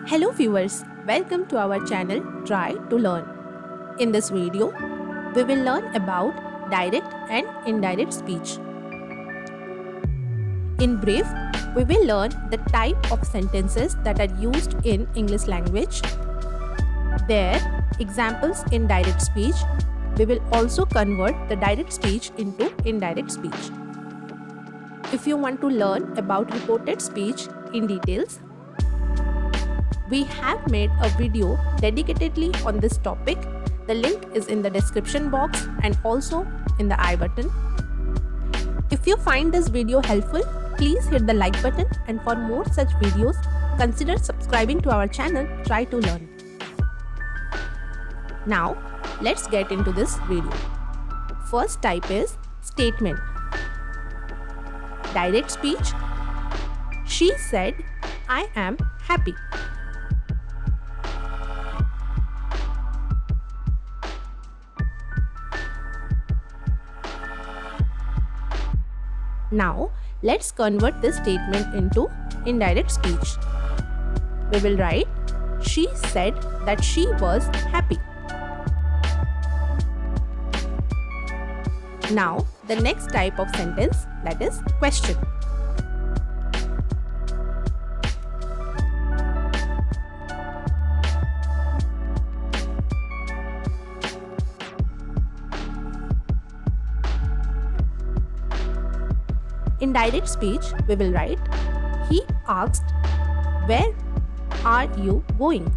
Hello viewers, welcome to our channel Try to Learn. In this video, we will learn about direct and indirect speech. In brief, we will learn the type of sentences that are used in English language, their examples in direct speech. We will also convert the direct speech into indirect speech. If you want to learn about reported speech in details, we have made a video dedicatedly on this topic. The link is in the description box and also in the I button. If you find this video helpful, please hit the like button, and for more such videos, consider subscribing to our channel Try to Learn. Now, let's get into this video. First type is statement. Direct speech. She said, "I am happy." Now, let's convert this statement into indirect speech. We will write, "She said that she was happy." Now, the next type of sentence, that is question. In direct speech, we will write, "He asked, 'Where are you going?'"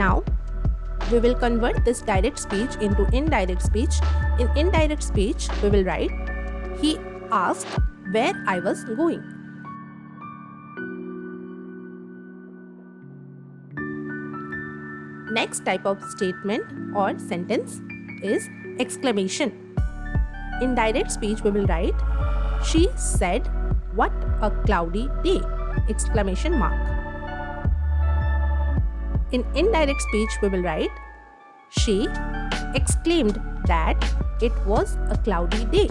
Now, we will convert this direct speech into indirect speech. In indirect speech, we will write, "He asked where I was going." Next type of statement or sentence is exclamation. In direct speech, we will write, "She said, 'What a cloudy day!'" Exclamation mark. In indirect speech, we will write, "She exclaimed that it was a cloudy day."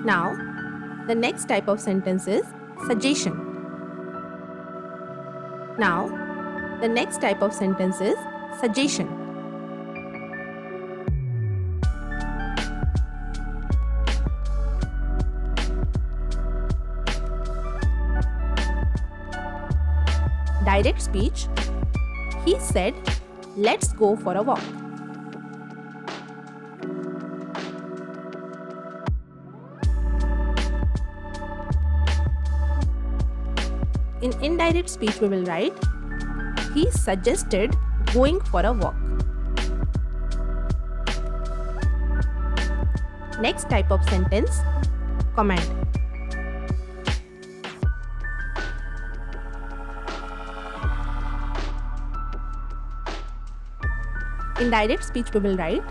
Now, the next type of sentence is suggestion. Now, the next type of sentence is suggestion. Direct speech. He said, "Let's go for a walk." In indirect speech, we will write, "He suggested going for a walk." Next type of sentence, command. In direct speech, we will write,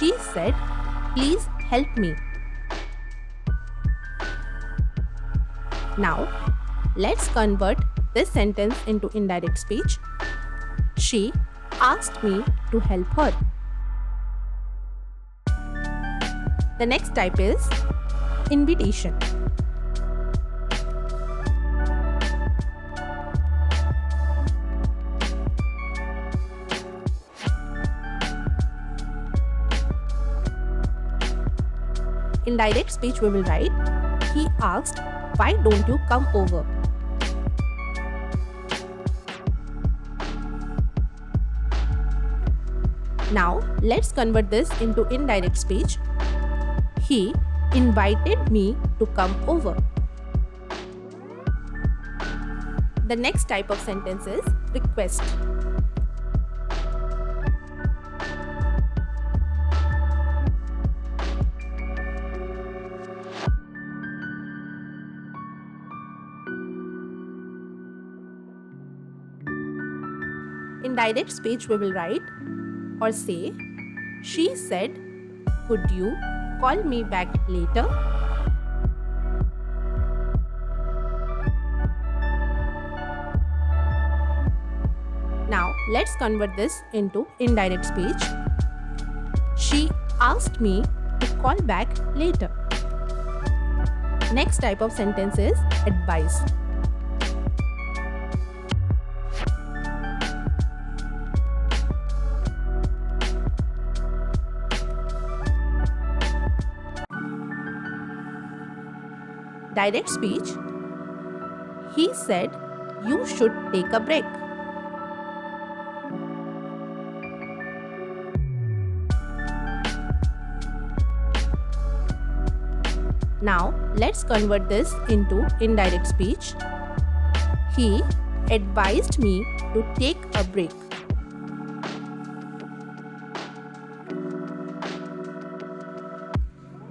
"She said, 'Please help me.'" Now, let's convert this sentence into indirect speech. She asked me to help her. The next type is invitation. In direct speech, we will write, "He asked, 'Why don't you come over?'" Now, let's convert this into indirect speech. He invited me to come over. The next type of sentence is request. In direct speech, we will write or say, "She said, 'Could you call me back later?'" let's convert this into indirect speech. She asked me to call back later. Next type of sentence is advice. Direct speech. He said, you should take a break. Now, let's convert this into indirect speech. He advised me to take a break.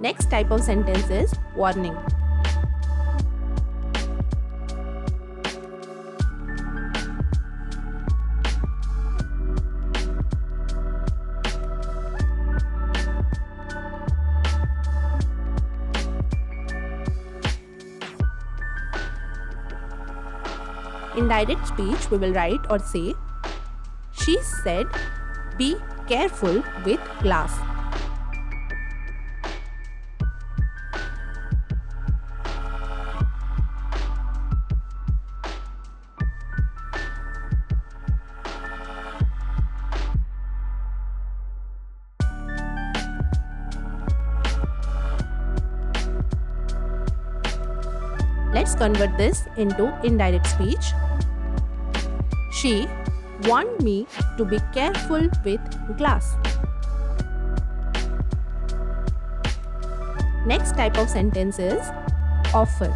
Next type of sentence is warning. Indirect speech, we will write or say, she said, be careful with glass. Let's convert this into indirect speech. She warned me to be careful with glass. Next type of sentence is offer.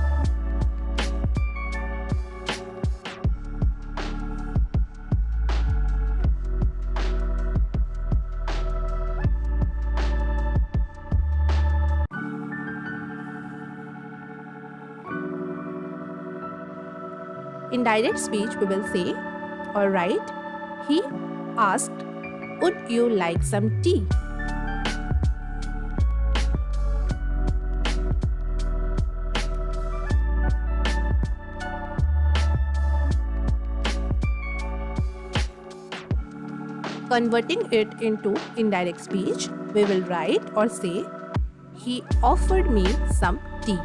In direct speech, we will say or write, he asked, would you like some tea? Converting it into indirect speech, we will write or say, he offered me some tea.